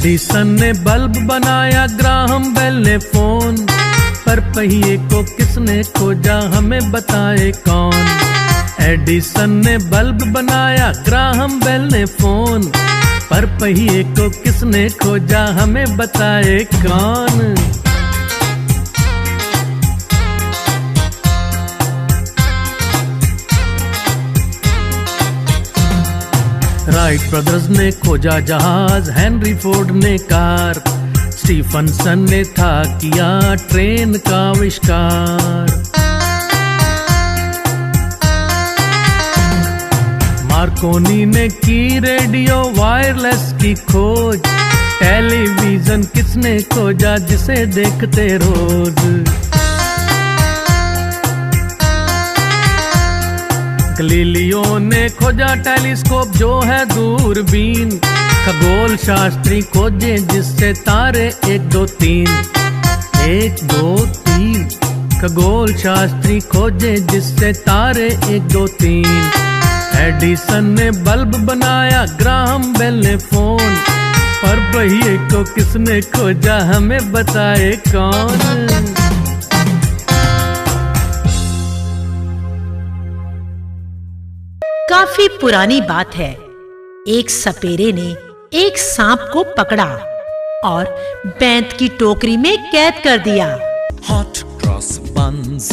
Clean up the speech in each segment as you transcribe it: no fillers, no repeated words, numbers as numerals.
Edison ने bulb बनाया, Graham bell ने फोन, पर पहिए को किसने खोजा हमें बताए कौन। एडिसन ने बल्ब बनाया, ग्राहम बेल ने फोन, पर पहिए को किसने खोजा हमें बताए कौन। राइट ब्रदर्स ने खोजा जहाज, हेनरी फोर्ड ने कार, स्टीफनसन ने था किया ट्रेन का आविष्कार। मार्कोनी ने की रेडियो वायरलेस की खोज, टेलीविजन किसने खोजा जिसे देखते रोज। गलीलियो ने खोजा टेलीस्कोप जो है दूरबीन, खगोल शास्त्री खोजे जिससे तारे 1 2 3 1 2 3, खगोल शास्त्री खोजे जिससे तारे 1 2 3। एडिसन ने बल्ब बनाया, ग्राहम बेल ने फोन, पर पहिए को किसने खोजा हमें बताए कौन। काफी पुरानी बात है। एक सपेरे ने एक सांप को पकड़ा और बैंत की टोकरी में कैद कर दिया। Hot cross buns,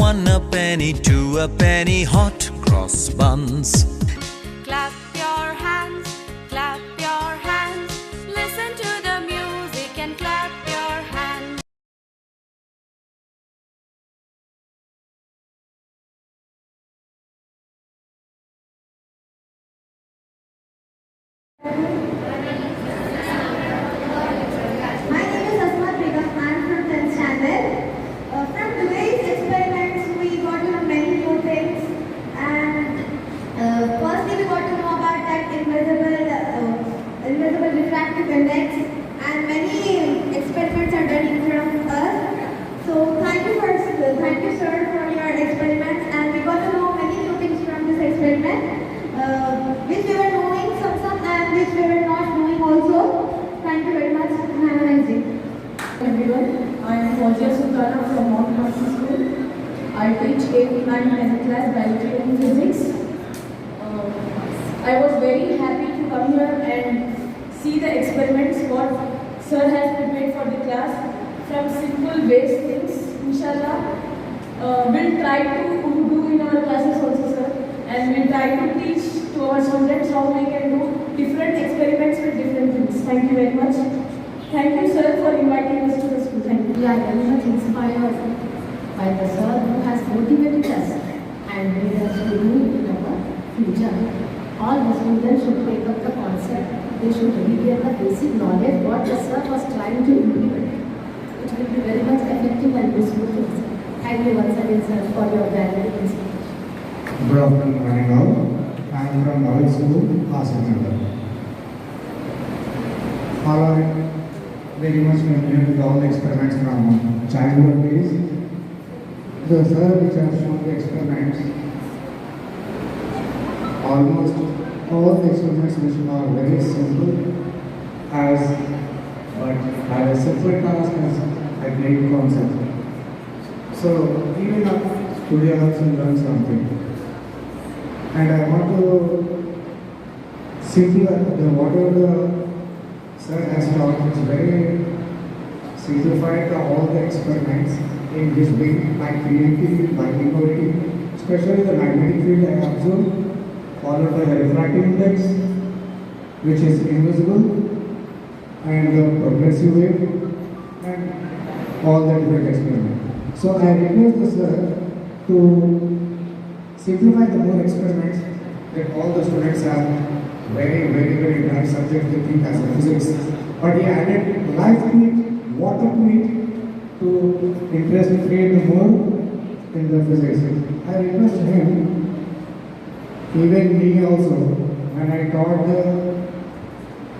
1 a penny, 2 a penny, hot cross buns. Clap your hands, listen to the music and clap your hands. My name is Asma Begum. I am from 10th standard. From today's experiments, we got to know many new things. And firstly, we got to know about that invisible refractive index. And many experiments are done in front of us. So thank you, sir, for your experiments. And we got to know many new things from this experiment, which we were knowing some and which we were not knowing also. Thank you very much. Have a nice day. Everyone, I am Fauziya Sultana from Mount Mercy School. I teach 8th, 9th, 10th class biology and physics. I was very happy to come here and see the experiments what sir has prepared for the class from simple base things. Inshallah, we'll try to do in our classes also, sir, and we'll try to teach to our students how we can do different experiments with different things. Thank you very much. Thank you, sir, for inviting us to the school. Thank you. We are very much inspired by the sir who has motivated us and made us to do in our future. All the students should take up the concept. They should really get the basic knowledge what the sir was trying to implement. It will be very much effective and useful to us. Thank you once again, sir, for your valuable inspiration. Good afternoon, all. I am from Bhavik School, Asananda. All are very much familiar with all the experiments from childhood days. The sir which has shown the experiments, almost all the experiments which are very simple but have a simple task as a great concept. So even today I also learned something. And I want to simplify whatever the sir has taught. It's very simplified all the experiments in this way by creating, by innovating, especially the magnetic field I observed, followed by the refractive index, which is invisible, and the progressive wave, and all the different experiments. So I request the sir to simplify the more experiments that all the students have very nice subject they think as a physics. But he added life to it, water to it, to interest and create more in the physics. I request him, even me also, when I taught the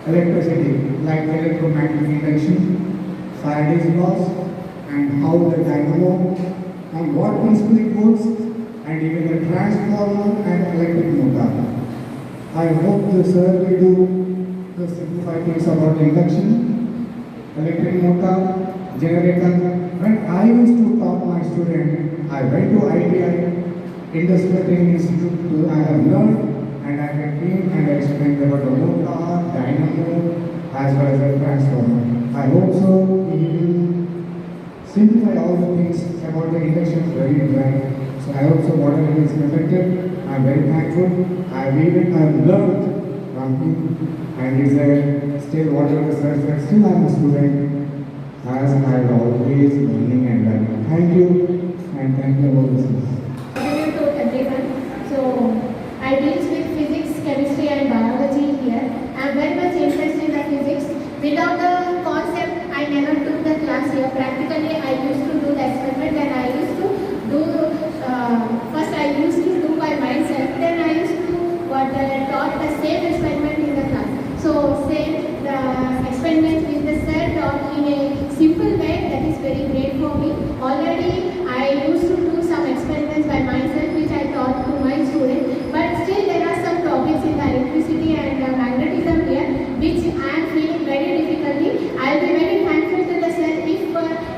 electricity, like electromagnetic induction, Faraday's laws, and how the dynamo and what principle it works, and even the transformer and electric motor. I hope the sir will do the simplified things about induction, electric motor, generator. When I used to taught my student, I went to ITI, Industrial Training Institute, I have learned and I came and explained about the motor, dynamo, as well as the transformer. I hope so he will simplify all the things about the induction very well. So I hope so whatever is presented, I am very thankful. I have learned from him and he said, still whatever the sir said, still I am a student, as I am always learning and learning. Thank you and thank you all listeners. Good evening to everyone. So, I deal with physics, chemistry and biology here. I am very much interested in the physics. Without the concept, I never took the class here. Practically, I used to do the experiment and I used to do, first I used to do by myself. Then I used to taught the same experiment in the class. So, same the experiment with the sir taught in a simple way. That is very great for me. Already, I used to do some experiments by myself which I taught to my students. But still, there are some topics in the electricity and magnetism here which I am feeling very difficulty. I will be very thankful to the sir if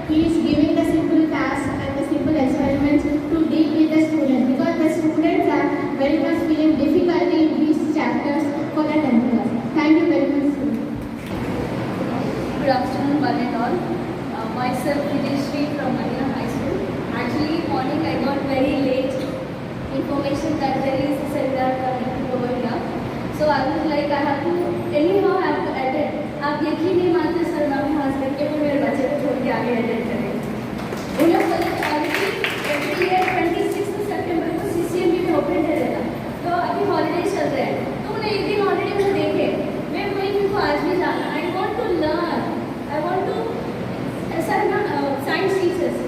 he is giving the simple tasks and the simple experiments to deal with the students, because the students are very much feeling difficulty in these chapters for the 10th class. Thank you very much, sir. Good afternoon, one and all. Myself, Videshri from Madina High School. Actually, morning I got very late information that there is a seminar coming over here. So I was like, I have to attend. आप यकीन नहीं मानते sir, मैं अपने husband के लिए मेरे बच्चे को छोड़ के आगे अटेंड करें। उन लोग बोले ऑलरेडी एवरी ईयर 26 सितंबर को CCMB में ओपन डे रहता, तो अभी हॉलीडे चल रहे हैं, तो उन्हें एक दिन ऑलरेडी मुझे देखे। मैं वही मुझको आज भी जाना। I want to learn, I want to sir ना साइंस टीचर्स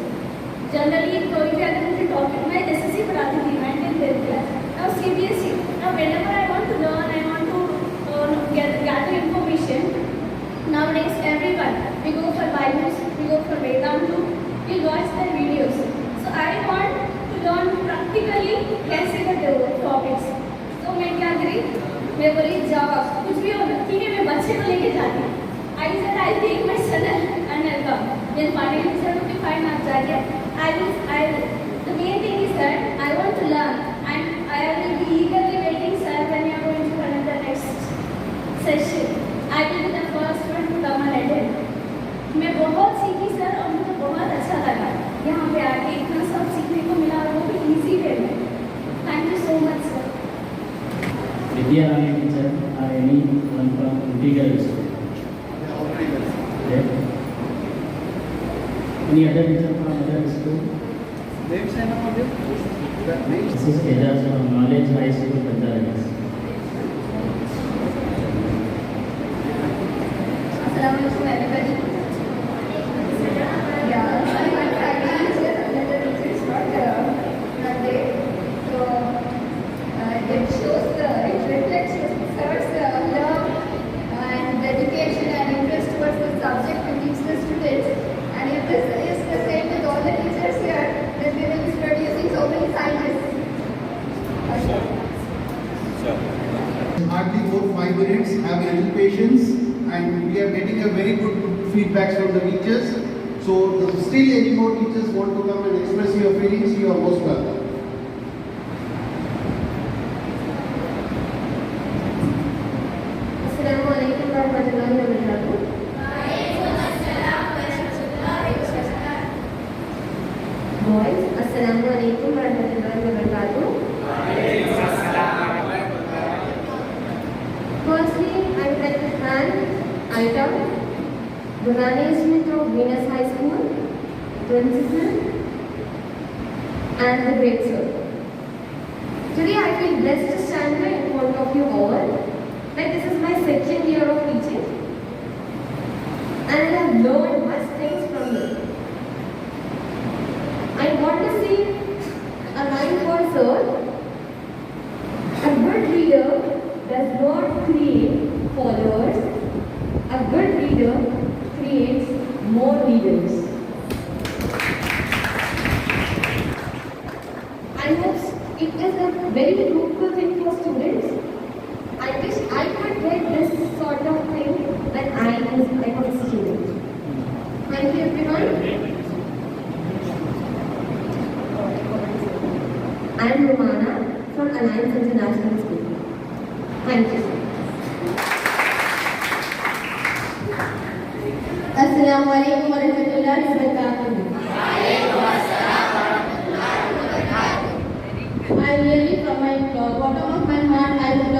जनरली कोई भी अगर मुझे टॉपिक में SSC पढ़ाती थी 9th 10th class, now CBSE, now whenever I want to learn, I want to gather information. Nowadays everyone, we go for Bibles, we go for Vedanta, we watch their videos. So I want to learn practically कैसे करते हो topics. तो मैं क्या करी, मैं बोली जाओ कुछ भी हो, ठीक है मैं बच्चे को लेके जाती। I said I'll take my son and I'll come. Then finally said okay fine, आप जाइए। The main thing is that I want to learn and I will be eagerly waiting, sir, when you are going to run the next session. I will be the first one to come and attend. मैं बहुत सीखी sir और मुझे बहुत अच्छा लगा यहाँ पे आके, इतना सब सीखने को मिला और वो भी इजी वे में। Thank you so much, sir. Vidya Rani teacher or anyone from Integral School? Yeah. Any other teacher from other school? This is Tejas from Knowledge High School, Bandara. Assalamualaikum everybody. Yeah, I want to agree that the teacher is not there. So it shows it reflects sir's love and dedication and interest towards the subject to teach the students. And if this is the same with all the teachers here, then we will be producing so many scientists. Hardly 4-5 minutes, have a little patience, and we are getting a very good feedback from the teachers. So still any more teachers want to come and express your feelings, you are most welcome. Assalamualaikum warahmatullahi wabarakatuh. Boys, Assalamualaikum warahmatullahi wabarakatuh. Firstly, I would like to thank Aida, the management of Venus High School, principal, and the great sir. Today I feel blessed to stand here in front of you all. Like this is my second year of teaching, and I have learned much things from you. I want to see a line for sir. A good leader does not create followers. A good leader creates more leaders. I hope it is a very fruitful thing for students. I wish I could get this sort of thing when I was a student. Thank you everyone. I am Romana from Alliance International School. Thank you. Assalamualaikum warahmatullahi wabarakatuh. I really, from my bottom of my heart, I would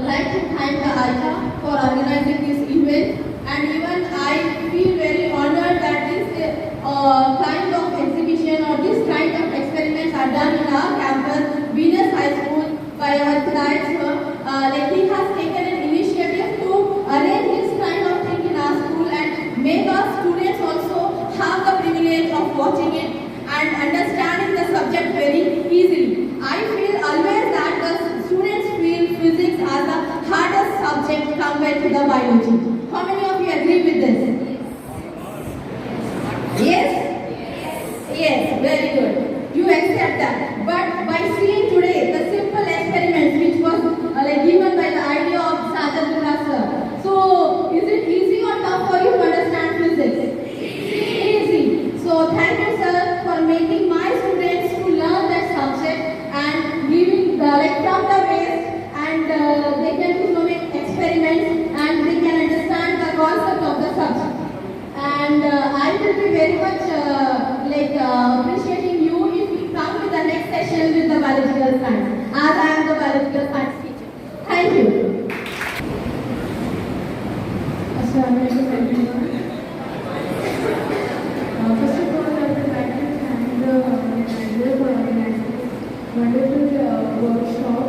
like to thank the AICA for organizing this event, and even I feel very honored that this kind of exhibition or this kind of experiments are done in our campus, Venus High School, by our Thrive sir. Like he has taken an initiative to arrange this kind of thing in our school and make our students also have the privilege of watching it and understanding the subject very easily. I feel always that the students feel physics as the hardest subject compared to the biology. How many of you agree with this? Yes? Yes, very good. You accept that. But by seeing today the simple experiments which was given by the idea of Sajadullah sir. So, is it easy or tough for you to understand physics? Easy. So, thank you sir for making my students to learn that subject and giving from the waste, and they can do so many experiments and they can understand the concept of the subject. And I will be very much appreciating you if you come to the next session with the biological science, as I am the biological science teacher. Thank you. Assalamualaikum everyone. First of all, I would like to thank the organizer for organizing this wonderful workshop.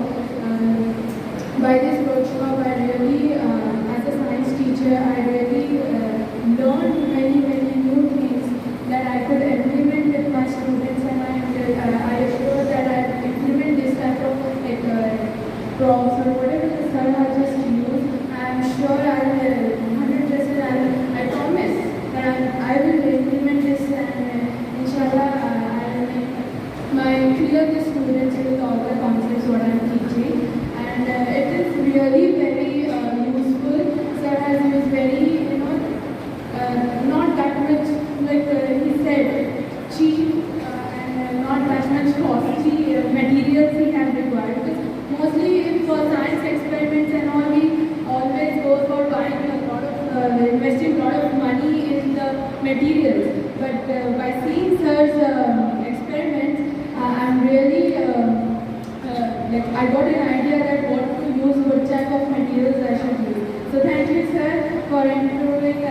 By this workshop, I really, as a science teacher, I really learned many new things that I could implement with my students, and I assure that I implement this type of prompts or whatever the sir has just used. I am sure I will 100%. I promise that I will implement this, and inshallah I will clear the students with all the concepts what I am teaching, and it is really very useful. Sir has used very not that much he said cheap and not that much costly materials he has required, because mostly for science experiments and all we always go for buying a lot of investing a lot of money in the materials, but by seeing sir's experiments I'm really I got an idea that what to use, what type of materials I should use. So thank you sir for improving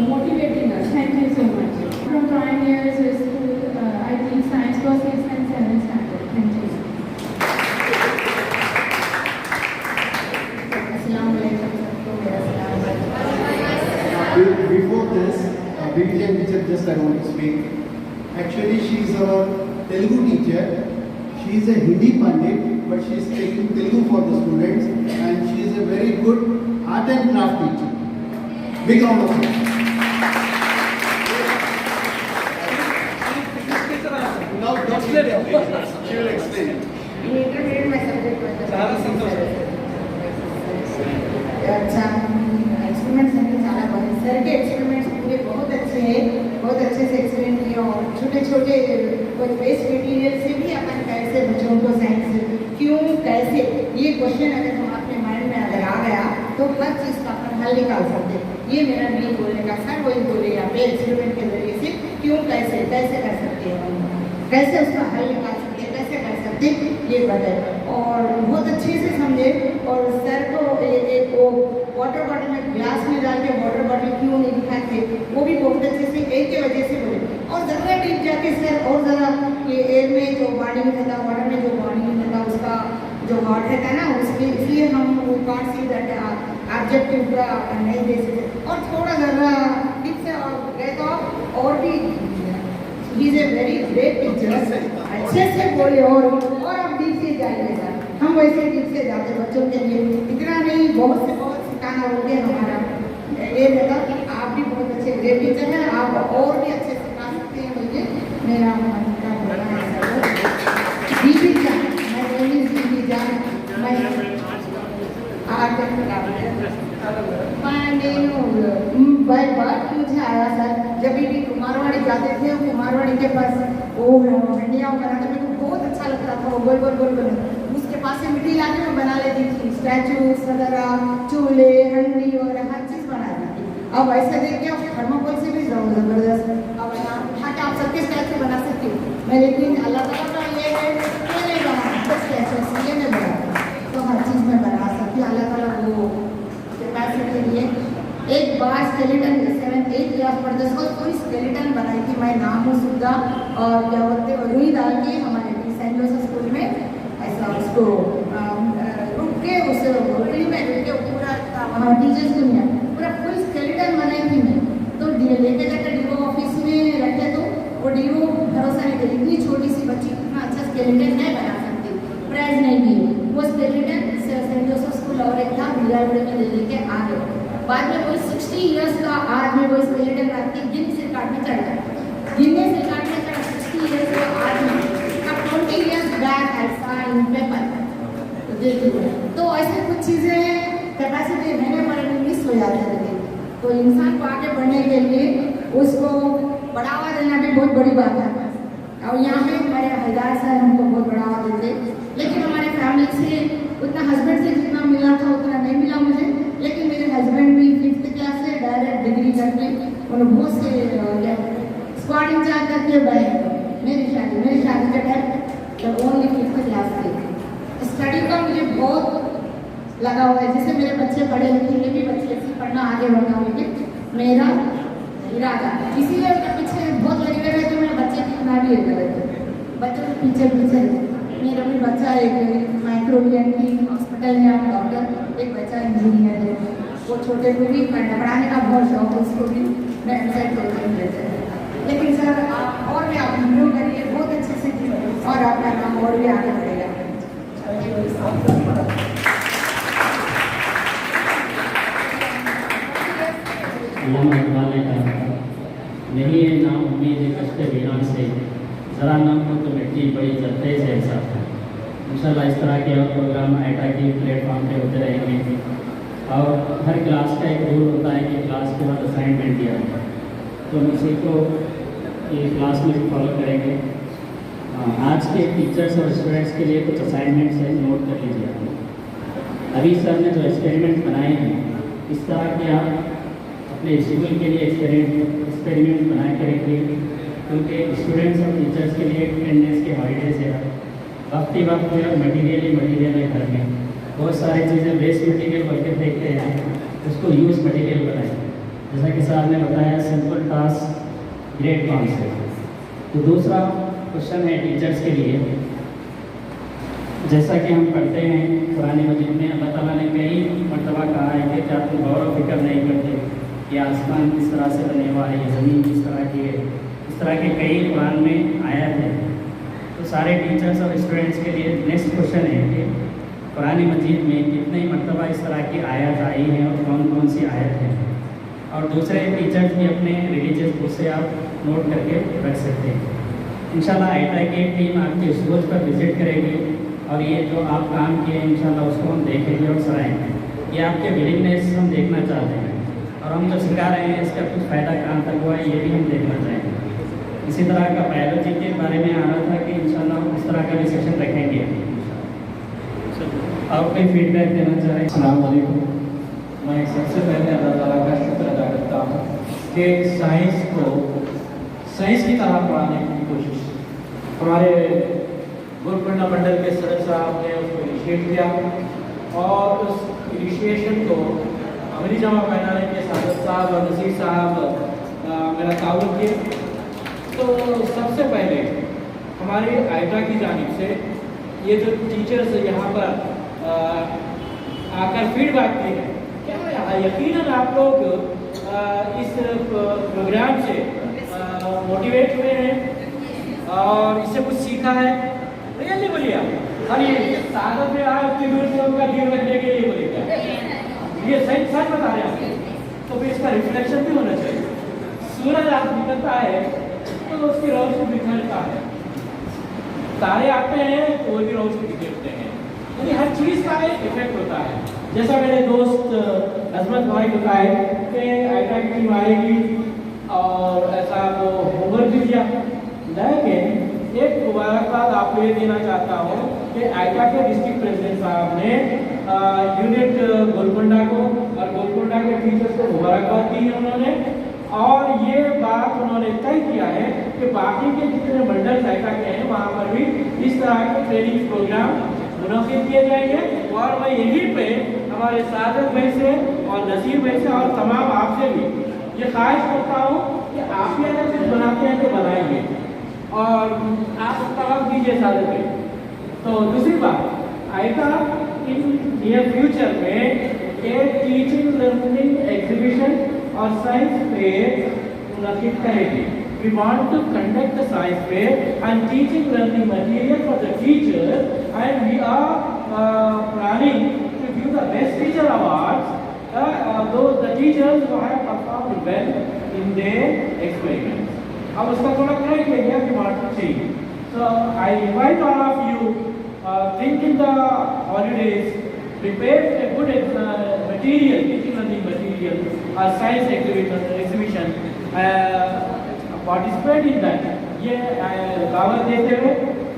motivating us. Thank you so much. From Pioneers School, I teach science for 6th and 7th standard. Thank you. Before this, BTM teacher just I want to speak. Actually, she is our Telugu teacher. She is a Hindi Pandit, but she is taking Telugu for the students, and she is a very good art and craft teacher. Big round of applause. Now, she will explain. Intermediate my subject. अच्छा experiments हैं सारा बहुत sir के experiments पूरे बहुत अच्छे हैं, बहुत अच्छे से एक्सप्लेन किए, और छोटे छोटे कुछ वेस्ट मटेरियल से भी अपन कैसे बच्चों को साइंस क्यों कैसे ये क्वेश्चन अगर हम अपने माइंड में अगर आ गया तो हर चीज़ का अपन हल निकाल सकते। ये मेरा नहीं बोलने का सर वही बोले यहाँ पे एक्सपेरिमेंट के जरिए से क्यों कैसे कैसे कर सकते हैं, कैसे उसका हल निकाल सकते हैं, कैसे कर सकते ये बताए और बहुत अच्छे से समझे। और सर को एक वो वाटर बॉटल में ग्लास में डाल के वाटर बॉटल क्यों नहीं दिखाते वो भी बहुत अच्छे से एयर की वजह से बोले, और ज़रा डीप जाके सर और ज़रा ये एयर में जो बॉडी में रहता वाटर में जो बॉडी में रहता उसका जो हॉट रहता है ना उसमें, इसलिए हम वो कांट सी दैट ऑब्जेक्टिव का नहीं दे सकते, और थोड़ा ज़रा डीप से गए तो और भी he is a very great teacher, अच्छे से बोले और अब डीप से जाएंगे सर, हम वैसे डीप से जाते बच्चों के लिए इतना नहीं बहुत से बहुत सिखाना हो गया हमारा। ये लगा कि आप भी बहुत अच्छे ग्रेट टीचर हैं, आप और भी अच्छे सिखा सकते हैं, मुझे मेरा मन का बोलना है सर। दीदी जान मैं दीदी जान मैं నేను बाय बात मुझे आया सर जब भी कुमारवाड़ी जाते थे कुमारवाड़ी के पास वो हंडिया बनाने में बहुत अच्छा लगता था वो गोल गोल गोल गोल उसके पास से मिट्टी लाके मैं बना लेती थी स्टैचू वगैरह चूल्हे हंडी वगैरह हर चीज़ बनाती थी। अब ऐसा देख के थर्माकोल से भी ज़बरदस्त अब यहाँ उठा के आप सबके स्टैचू बना सकती हो मैं लेकिन अल्लाह ताला का ये है नहीं बना स्टैचू इसलिए मैं बना तो हर चीज़ में बना सकती हूँ अल्लाह ताला वो कैपेसिटी के लिए। एक बार स्केलेटन 7th-8th क्लास पढ़ते समय पूरी स्केलेटन बनाई थी मैं नाम हूँ सुद्धा और क्या बोलते हैं रुई डाल के हमारे सेंट जोसेफ स्कूल में ऐसा उसको रुक के उस रोकड़ी में रुक के पूरा टीचर्स दुनिया पूरा फुल स्केलेटन बनाई थी मैं तो लेके जाकर डीओ ऑफिस में रखे तो वो डीओ भरोसा नहीं करी इतनी छोटी सी बच्ची इतना अच्छा स्केलेटन नहीं बना सकती प्राइज नहीं दी वो स्केलेटन सेंट जोसेफ स्कूल और एक था बिलाड़े में लेके आ गए बाद में कोई 60 इयर्स का आज में वो स्केलेटन रख के गिन से काटने चढ़ गया गिनने से काटने चढ़ा 60 इयर्स का आज में अब 20 इयर्स बैक ऐसा इन पेपर तो देखिए तो ऐसे कुछ चीज़ें कैपेसिटी रहने पर मिस हो जाते थे तो इंसान को आगे बढ़ने के लिए उसको बढ़ावा देना भी बहुत बड़ी बात है और यहाँ पे हमारे हरदार सर हमको बहुत बढ़ावा देते लेकिन हमारे फैमिली से उतना हस्बैंड से जितना मिला था उतना नहीं मिला मुझे लेकिन मेरे हस्बैंड भी 5th क्लास से डायरेक्ट डिग्री करके उन्होंने बहुत से स्क्वाड इंचार्ज करके गए मेरी शादी का टाइम जब ओनली 5th क्लास से स्टडी का मुझे बहुत लगा हुआ है जैसे मेरे बच्चे पढ़े लिखे ये भी बच्चे ऐसे पढ़ना आगे बढ़ना मुझे मेरा इरादा इसीलिए उनके पीछे बहुत लगे हुए रहते मेरे बच्चे कितना भी कर रहे थे बच्चों के पीछे मेरा भी बच्चा एक माइक्रोबियन की हॉस्पिटल में आप डॉक्टर एक बच्चा इंजीनियर है वो छोटे को भी पढ़ाने का बहुत शौक है उसको भी मैं एंसाइड करते हैं लेकिन सर और भी आप इम्प्रूव करिए बहुत अच्छे से और आपका नाम और भी आगे बढ़ेगा। नहीं है नाम उम्मीद कष्ट बिना से ज़रा नाम को तो मिट्टी बड़ी जलते से ऐसा इंशाल्लाह इस तरह के और प्रोग्राम आईटा की प्लेटफॉर्म पे होते रहेंगे और हर क्लास का एक रूल होता है कि क्लास के बाद असाइनमेंट दिया जाता है तो हम इसी को ये क्लास में भी फॉलो करेंगे। आज के टीचर्स और स्टूडेंट्स के लिए कुछ असाइनमेंट्स है नोट कर लीजिए। अभी सर ने जो एक्सपेरिमेंट बनाए हैं इस तरह के आप अपने स्कूल के लिए एक्सपेरिमेंट बनाए करेंगे क्योंकि स्टूडेंट्स और टीचर्स के लिए 10 डेज़ के हॉलीडेज है वक्त में और मटीरियल है घर में बहुत सारी चीज़ें वेस्ट मटीरियल बोल के फेंकते हैं उसको यूज़ मटीरियल बनाएं जैसा कि साहब ने बताया सिंपल टास्क ग्रेट कॉन्सेप्ट। तो दूसरा क्वेश्चन है टीचर्स के लिए जैसा कि हम पढ़ते हैं कुरान मजीद में अल्लाह ताला ने कई मरतबा कहा है कि क्या तुम गौर व फिक्र नहीं करते कि आसमान किस तरह से बने हुआ है ये ज़मीन किस तरह की है इस तरह के कई कुरान में आयत है। तो सारे टीचर्स और स्टूडेंट्स के लिए नेक्स्ट क्वेश्चन है कि कुरान मजीद में कितने मरतबा इस तरह की आयत आई है और कौन कौन सी आयत है और दूसरे टीचर्स भी अपने रिलीजियस बुक से आप नोट करके रख सकते हैं। इंशाल्लाह आईटा की टीम आपके स्कूल पर विज़िट करेगी और ये जो आप काम किए हैं इंशाल्लाह उसको हम देखेंगे और सराहेंगे। ये आपके विलिंगनेस हम देखना चाहते हैं और हम जो सिखा रहे हैं इसका कुछ फ़ायदा कहाँ तक हुआ है ये भी हम देखना चाहेंगे। इसी तरह का बायोलॉजी के बारे में आ रहा था कि इंशाल्लाह इस तरह का भी सेशन रखेंगे। आप कोई फीडबैक देना चाह रहे हैं? अस्सलाम वालेकुम। मैं सबसे पहले अल्लाह ताला का शुक्र अदा करता हूँ कि साइंस को साइंस की तरह पढ़ाने की कोशिश हमारे गुरुकुंडा मंडल के सर साहब ने उसको इनिशिएट किया और उस इनिशिएशन को अमरी जमा पहनाने के सादत साहब और नसीर साहब मेरा ताउन किए। तो सबसे पहले हमारी आईटा की जानिब से ये जो टीचर्स यहाँ पर आकर फीडबैक दी है क्या यकीनन आप लोग इस प्रोग्राम से मोटिवेट हुए हैं और इससे कुछ सीखा है? रियली बोलिए आप। और ये ताकत में आए उतनी दूर से उनका गिर रखने के लिए बोलिए ये सही सच बता रहे हैं तो फिर इसका रिफ्लेक्शन भी होना चाहिए। सूरज आप निकलता है तो उसकी रोशनी बिखरता है, तारे आते हैं तो वो भी रोशनी बिखरते हैं, यानी हर चीज़ का एक इफेक्ट होता है। जैसा मेरे दोस्त अजमत भाई बताए कि आईटा की टीम आएगी और ऐसा वो होमवर्क भी दिया, लेकिन एक मुबारकबाद आपको ये देना चाहता हूँ कि आईटा के डिस्ट्रिक्ट प्रेसिडेंट साहब ने यूनिट गोलकुंडा को और गोलकुंडा के टीचर्स को मुबारकबाद दी है उन्होंने, और ये बात उन्होंने तय किया है कि बाकी के जितने मंडल आईटा के हैं वहाँ पर भी इस तरह के ट्रेनिंग प्रोग्राम मुनक़िद किए जाएंगे। और मैं यहीं पे हमारे सादत भाई से और नसीर भाई से और तमाम आपसे भी ये ख्वाहिश करता हूँ कि आप भी अगर कुछ बनाते हैं तो बनाएंगे और आप तवक़्क़ुफ़ दीजिए सादत भाई। तो दूसरी बात, आईटा इन नियर फ्यूचर में एक टीचिंग लर्निंग एग्जीबिशन और साइंस फेयर मुनक़िद करेगी। We want to conduct the science fair and teaching learning material for the teachers, and we are planning to give the best teacher awards those the teachers who have performed well in their experiments. अब उसका थोड़ा criteria we want to change. So I invite all of you think in the holidays, prepare a good material, teaching learning material, a science exhibition. Participate in that. ये दावत देते हुए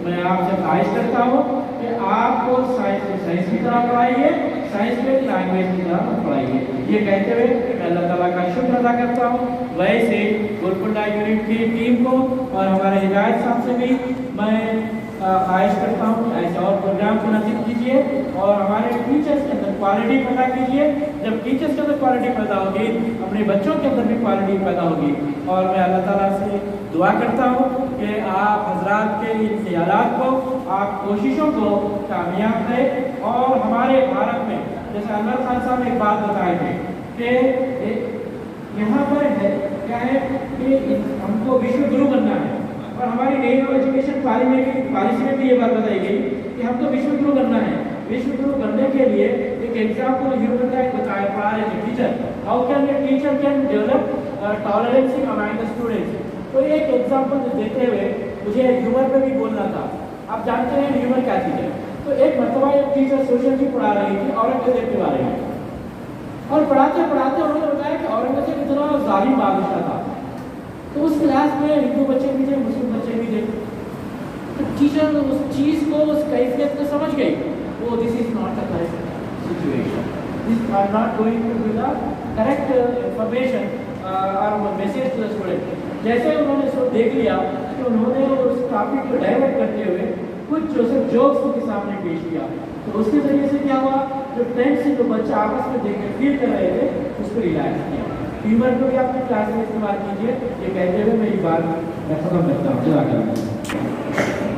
मैं आपसे ख्वाहिश करता हूँ कि आपको साइंस की तरह पढ़ाइए, साइंस में लैंग्वेज की तरह पढ़ाइए। ये कहते हुए मैं अल्लाह ताला का शुक्र अदा करता हूँ। वैसे गोलकुंडा यूनिट की टीम को और हमारे हिदायत साहब से भी मैं ख्वाहिश करता हूँ ऐसे और प्रोग्राम को नसीब कीजिए और हमारे टीचर्स के अंदर क्वालिटी पैदा कीजिए। जब टीचर्स के अंदर क्वालिटी पैदा होगी, अपने बच्चों के अंदर भी क्वालिटी पैदा होगी। और मैं अल्लाह ताला से दुआ करता हूँ कि आप हजरात के इन ख्यालात को, आप कोशिशों को कामयाब करें। और हमारे भारत में जैसे अनवर खान साहब ने एक बात बताए थे कि यहाँ पर है क्या है कि हमको विश्व गुरु बनना है, और हमारी नई एजुकेशन पॉलिसी में भी ये बात बताई गई कि हमको विश्व गुरु बनना है। विश्व गुरु बनने के लिए एक एग्जाम्पल ह्यूमन का एक बताया पढ़ा रहे थे teacher, how can a teacher can develop tolerance among the students. तो एक एग्जाम्पल देते हुए मुझे ह्यूमर पे भी बोलना था। आप जानते हैं ह्यूमर क्या चीज़ है। तो एक मरतबा एक टीचर सोशियोलॉजी पढ़ा रही थी औरंगजेब के बारे में, और पढ़ाते पढ़ाते उन्होंने बताया कि औरंगजेब इतना जालिम बादशाह था। तो उस क्लास में हिंदू बच्चे भी थे, मुस्लिम बच्चे भी थे। तो टीचर उस चीज़ को, उस कैफियत को समझ गई, वो this is not the correct situation, this are not going to be the correct information और मैसेज टू द स्टूडेंट। जैसे उन्होंने सब देख लिया तो उन्होंने उस टॉपिक को डाइवर्ट करते हुए कुछ जो सब जोक्स उनके सामने पेश किया। तो उसके जरिए से क्या हुआ, जो फ्रेंड्स से जो बच्चे आपस में देख कर फील कर रहे थे उसको रिलैक्स किया। ह्यूमर को भी अपने क्लास में इस्तेमाल कीजिए। ये कहते हुए मेरी बात मैं खत्म करता हूँ।